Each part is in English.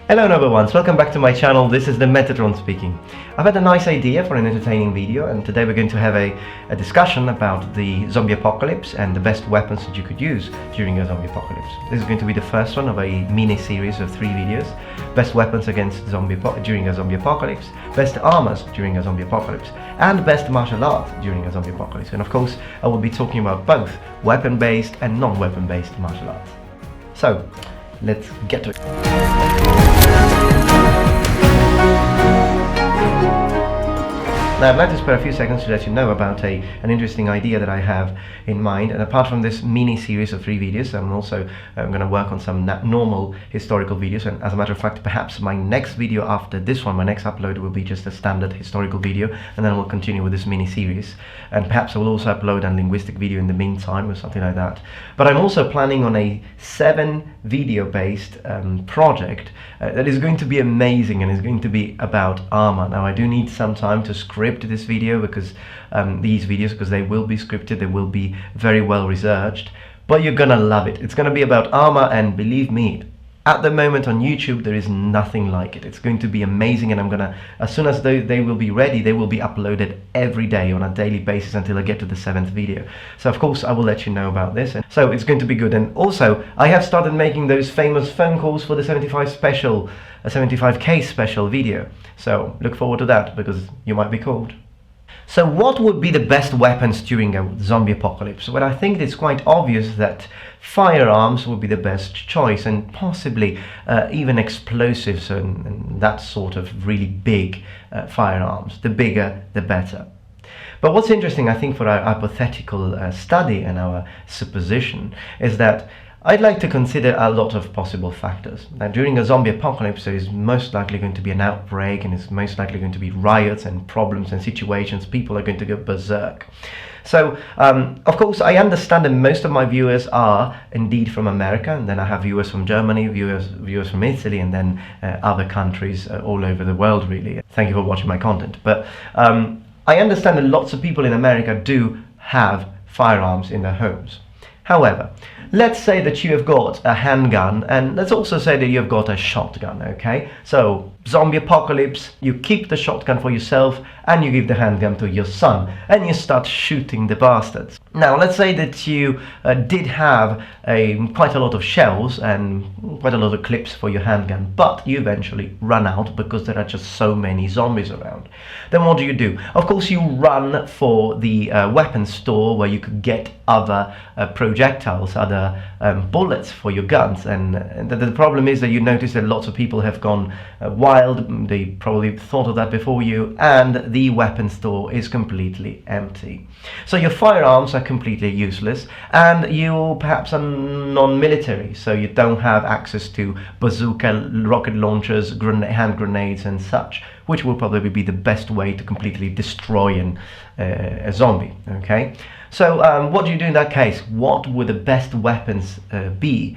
Hello number ones, welcome back to my channel. This is the Metatron speaking. I've had a nice idea for an entertaining video, and today we're going to have a discussion about the zombie apocalypse and the best weapons that you could use during a zombie apocalypse. This is going to be the first one of a mini series of 3 videos. Best weapons against during a zombie apocalypse, best armors during a zombie apocalypse, and best martial arts during a zombie apocalypse. And of course I will be talking about both weapon-based and non-weapon based martial arts. So let's get to it. Now I'd like to spare a few seconds to let you know about an interesting idea that I have in mind, and apart from this mini series of 3 videos, I'm also going to work on some normal historical videos, and as a matter of fact perhaps my next video after this one, my next upload, will be just a standard historical video, and then we'll continue with this mini series, and perhaps I will also upload a linguistic video in the meantime or something like that. But I'm also planning on a 7 video based project that is going to be amazing, and is going to be about armor. Now I do need some time to script this video, because these videos, because they will be scripted, they will be very well researched, but you're gonna love it. It's gonna be about armor, and believe me, at the moment on YouTube there is nothing like it. It's going to be amazing, and I'm gonna, as soon as they will be ready, they will be uploaded every day on a daily basis until I get to the 7th video. So of course I will let you know about this, and so it's going to be good. And also I have started making those famous phone calls for the 75K special video, so look forward to that, because you might be called. So what would be the best weapons during a zombie apocalypse? Well, I think it's quite obvious that firearms would be the best choice, and possibly even explosives and that sort of really big firearms. The bigger the better. But what's interesting, I think, for our hypothetical study and our supposition is that I'd like to consider a lot of possible factors. Now, during a zombie apocalypse there is most likely going to be an outbreak, and it's most likely going to be riots and problems and situations. People are going to go berserk. So of course I understand that most of my viewers are indeed from America, and then I have viewers from Germany, viewers from Italy, and then other countries all over the world, really. Thank you for watching my content. But I understand that lots of people in America do have firearms in their homes. However, let's say that you have got a handgun, and let's also say that you have got a shotgun, okay? So, zombie apocalypse, you keep the shotgun for yourself, and you give the handgun to your son, and you start shooting the bastards. Now, let's say that you did have quite a lot of shells and quite a lot of clips for your handgun, but you eventually run out because there are just so many zombies around. Then what do? Of course, you run for the weapons store where you could get other projectiles, other bullets for your guns, and the problem is that you notice that lots of people have gone wild. They probably thought of that before you, and the weapon store is completely empty. So your firearms are completely useless, and you perhaps are non-military, so you don't have access to bazooka, rocket launchers, hand grenades and such, which will probably be the best way to completely destroy a zombie, okay? So what do you do in that case? What would the best weapons be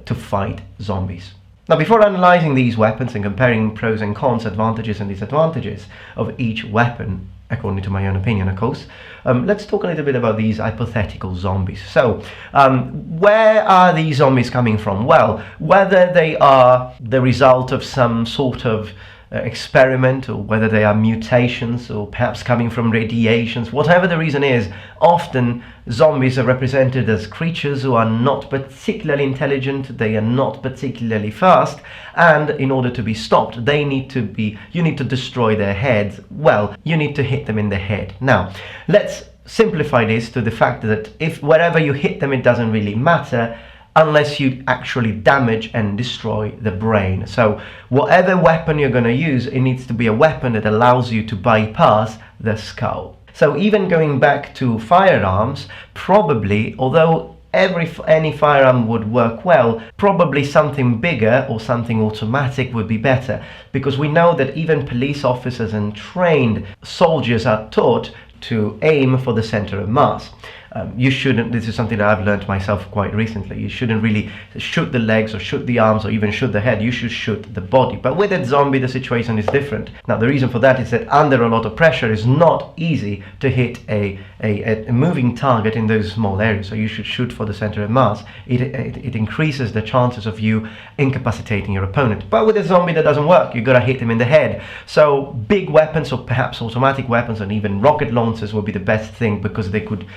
to fight zombies? Now, before analysing these weapons and comparing pros and cons, advantages and disadvantages of each weapon, according to my own opinion, of course, let's talk a little bit about these hypothetical zombies. So, where are these zombies coming from? Well, whether they are the result of some sort of experiment, or whether they are mutations, or perhaps coming from radiations, whatever the reason is, often zombies are represented as creatures who are not particularly intelligent, they are not particularly fast, and in order to be stopped, you need to destroy their heads. Well, you need to hit them in the head. Now, let's simplify this to the fact that if wherever you hit them, it doesn't really matter, unless you actually damage and destroy the brain. So whatever weapon you're going to use, it needs to be a weapon that allows you to bypass the skull. So even going back to firearms, probably, although any firearm would work well, probably something bigger or something automatic would be better, because we know that even police officers and trained soldiers are taught to aim for the center of mass. You shouldn't, this is something that I've learned myself quite recently, you shouldn't really shoot the legs or shoot the arms or even shoot the head, you should shoot the body. But with a zombie the situation is different. Now the reason for that is that under a lot of pressure it's not easy to hit a moving target in those small areas, so you should shoot for the center of mass. It increases the chances of you incapacitating your opponent. But with a zombie that doesn't work, you gotta hit him in the head. So big weapons or perhaps automatic weapons and even rocket launchers would be the best thing, because they could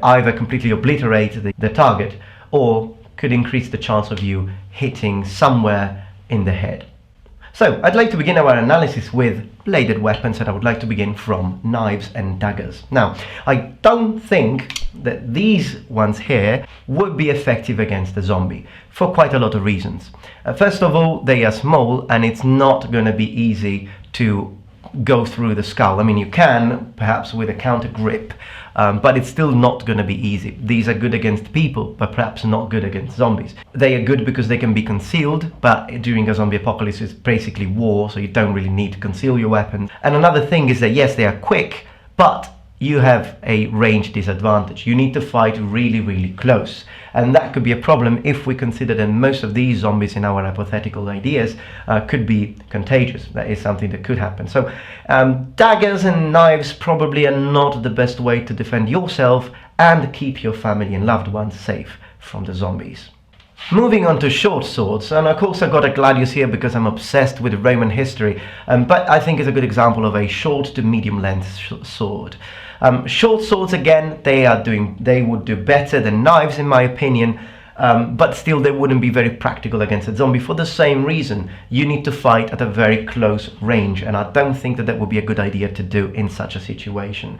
either completely obliterate the target or could increase the chance of you hitting somewhere in the head. So I'd like to begin our analysis with bladed weapons, and I would like to begin from knives and daggers. Now, I don't think that these ones here would be effective against a zombie for quite a lot of reasons. First of all, they are small and it's not going to be easy to go through the skull. I mean, you can perhaps with a counter grip, but it's still not going to be easy. These are good against people, but perhaps not good against zombies. They are good because they can be concealed, but during a zombie apocalypse it's basically war, so you don't really need to conceal your weapon. And another thing is that yes, they are quick, but you have a range disadvantage. You need to fight really, really close. And that could be a problem if we consider that most of these zombies in our hypothetical ideas could be contagious. That is something that could happen. So daggers and knives probably are not the best way to defend yourself and keep your family and loved ones safe from the zombies. Moving on to short swords, and of course I got a gladius here because I'm obsessed with Roman history, but I think it's a good example of a short to medium length sword. Short swords, again, they would do better than knives in my opinion, but still they wouldn't be very practical against a zombie for the same reason. You need to fight at a very close range, and I don't think that would be a good idea to do in such a situation.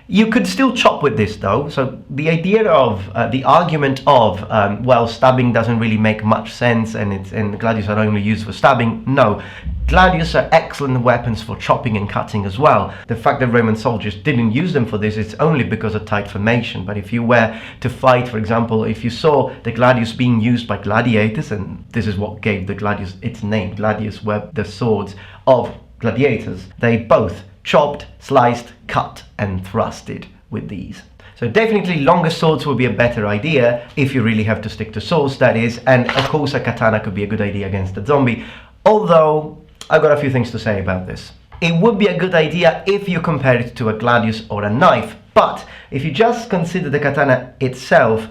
You could still chop with this though, so the idea of, the argument of, well, stabbing doesn't really make much sense and gladius are only used for stabbing, no. Gladius are excellent weapons for chopping and cutting as well. The fact that Roman soldiers didn't use them for this is only because of tight formation. But if you were to fight, for example, if you saw the gladius being used by gladiators, and this is what gave the gladius its name, gladius were the swords of gladiators, they both chopped, sliced, cut and thrusted with these. So definitely longer swords would be a better idea if you really have to stick to swords, that is, and of course a katana could be a good idea against a zombie, although I've got a few things to say about this. It would be a good idea if you compare it to a gladius or a knife, but if you just consider the katana itself,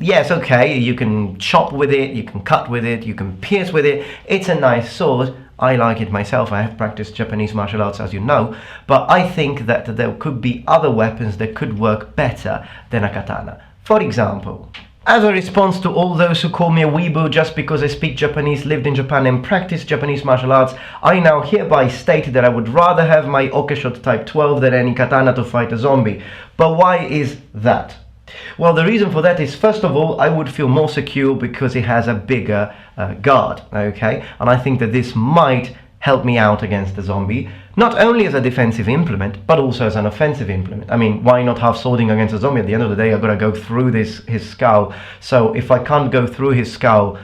yes, okay, you can chop with it, you can cut with it, you can pierce with it, it's a nice sword. I like it myself, I have practiced Japanese martial arts as you know, but I think that there could be other weapons that could work better than a katana. For example, as a response to all those who call me a weeaboo just because I speak Japanese, lived in Japan and practiced Japanese martial arts, I now hereby state that I would rather have my Okeshot Type 12 than any katana to fight a zombie. But why is that? Well, the reason for that is, first of all, I would feel more secure because it has a bigger guard, okay? And I think that this might help me out against the zombie, not only as a defensive implement, but also as an offensive implement. I mean, why not half swording against a zombie? At the end of the day, I've got to go through his skull. So if I can't go through his skull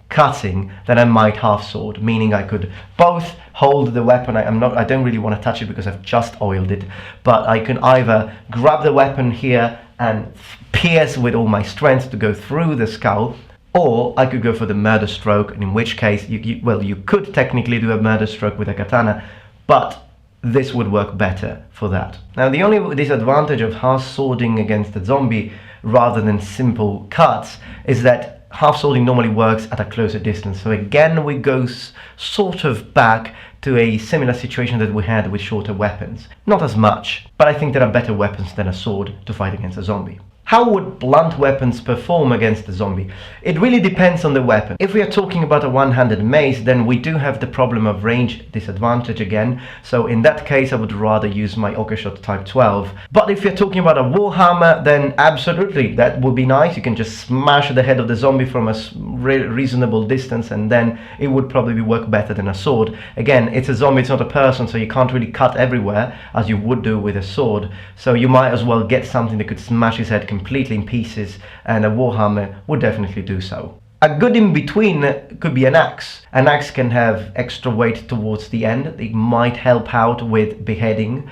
cutting, then I might half sword, meaning I could both hold the weapon. I don't really want to touch it because I've just oiled it, but I can either grab the weapon here and pierce with all my strength to go through the skull, or I could go for the murder stroke, and in which case, you could technically do a murder stroke with a katana, but this would work better for that. Now, the only disadvantage of half swording against a zombie rather than simple cuts is that half swording normally works at a closer distance. So again, we go sort of back to a similar situation that we had with shorter weapons. Not as much, but I think there are better weapons than a sword to fight against a zombie. How would blunt weapons perform against the zombie? It really depends on the weapon. If we are talking about a one-handed mace, then we do have the problem of range disadvantage again. So in that case, I would rather use my Okeshot Type 12. But if you're talking about a warhammer, then absolutely, that would be nice. You can just smash the head of the zombie from a reasonable distance, and then it would probably work better than a sword. Again, it's a zombie, it's not a person, so you can't really cut everywhere as you would do with a sword. So you might as well get something that could smash his head completely in pieces, and a warhammer would definitely do so. A good in between could be an axe. An axe can have extra weight towards the end. It might help out with beheading.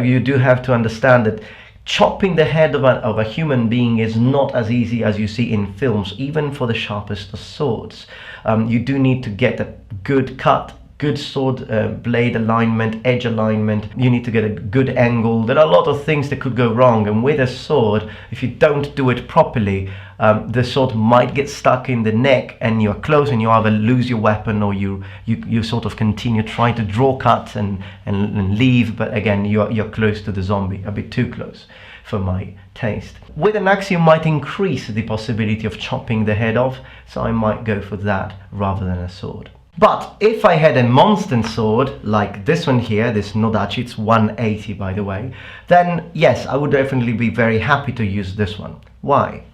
You do have to understand that Chopping the head of a human being is not as easy as you see in films, even for the sharpest of swords. You do need to get a good cut, good sword blade alignment, edge alignment. You need to get a good angle. There are a lot of things that could go wrong, and with a sword, if you don't do it properly, the sword might get stuck in the neck and you're close, and you either lose your weapon or you sort of continue trying to draw cuts and leave, but again you're close to the zombie, a bit too close for my taste. With an axe you might increase the possibility of chopping the head off, so I might go for that rather than a sword. But if I had a monster sword like this one here, this Nodachi, it's 180 by the way, then yes, I would definitely be very happy to use this one. Why?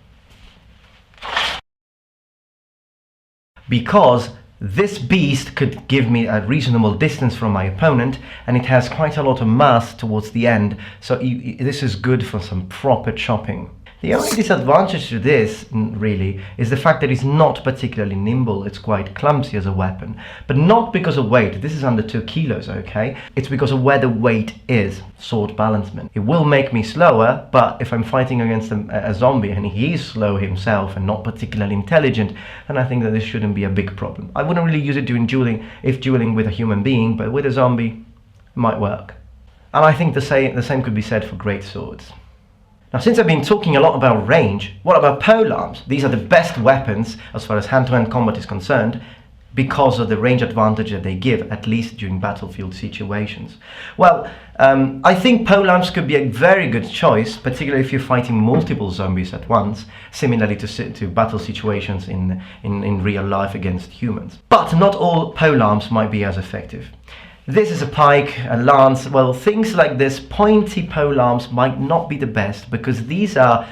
Because this beast could give me a reasonable distance from my opponent, and it has quite a lot of mass towards the end, so this is good for some proper chopping. The only disadvantage to this, really, is the fact that it's not particularly nimble. It's quite clumsy as a weapon, but not because of weight. This is under 2 kilos, okay? It's because of where the weight is, sword balancement. It will make me slower, but if I'm fighting against a zombie and he is slow himself and not particularly intelligent, then I think that this shouldn't be a big problem. I wouldn't really use it during dueling, if dueling with a human being, but with a zombie, it might work. And I think the same could be said for great swords. Now, since I've been talking a lot about range, what about polearms? These are the best weapons as far as hand-to-hand combat is concerned, because of the range advantage that they give, at least during battlefield situations. Well, I think polearms could be a very good choice, particularly if you're fighting multiple zombies at once, similarly to battle situations in real life against humans. But not all polearms might be as effective. This is a pike, a lance. Well, things like this, pointy polearms might not be the best, because these are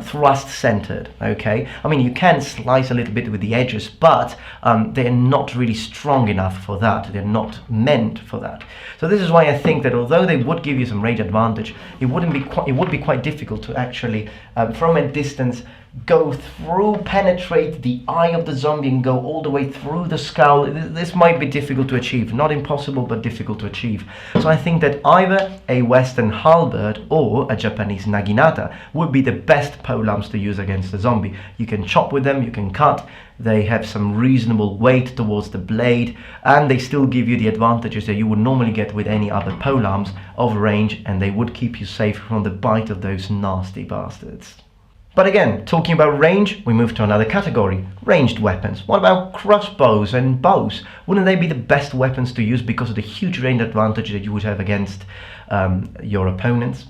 thrust-centered, okay? I mean, you can slice a little bit with the edges, but they're not really strong enough for that. They're not meant for that. So this is why I think that although they would give you some range advantage, it would be quite difficult to actually, from a distance, go through, penetrate the eye of the zombie and go all the way through the skull. This might be difficult to achieve. Not impossible, but difficult to achieve. So I think that either a Western halberd or a Japanese naginata would be the best polearms to use against the zombie. You can chop with them, you can cut, they have some reasonable weight towards the blade, and they still give you the advantages that you would normally get with any other polearms of range, and they would keep you safe from the bite of those nasty bastards. But again, talking about range, we move to another category, ranged weapons. What about crossbows and bows? Wouldn't they be the best weapons to use because of the huge range advantage that you would have against your opponents?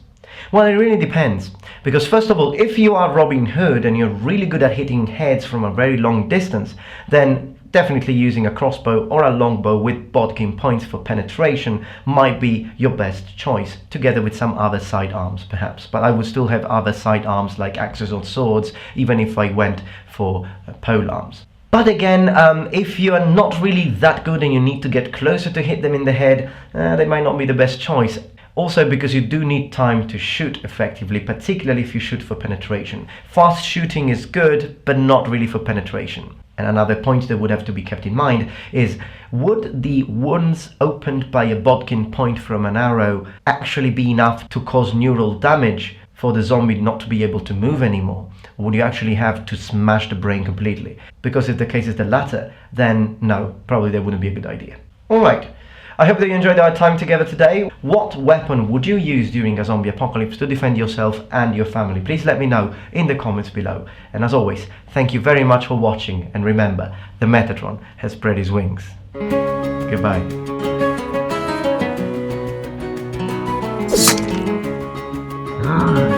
Well, it really depends, because first of all, if you are Robin Hood and you're really good at hitting heads from a very long distance, then definitely using a crossbow or a longbow with bodkin points for penetration might be your best choice, together with some other sidearms perhaps. But I would still have other sidearms like axes or swords, even if I went for polearms. But again, if you are not really that good and you need to get closer to hit them in the head, they might not be the best choice. Also because you do need time to shoot effectively, particularly if you shoot for penetration. Fast shooting is good, but not really for penetration. And another point that would have to be kept in mind is, would the wounds opened by a bodkin point from an arrow actually be enough to cause neural damage for the zombie not to be able to move anymore? Or would you actually have to smash the brain completely? Because if the case is the latter, then no, probably that wouldn't be a good idea. Alright. I hope that you enjoyed our time together today. What weapon would you use during a zombie apocalypse to defend yourself and your family? Please let me know in the comments below. And as always, thank you very much for watching, and remember, the Metatron has spread his wings. Goodbye. Ah.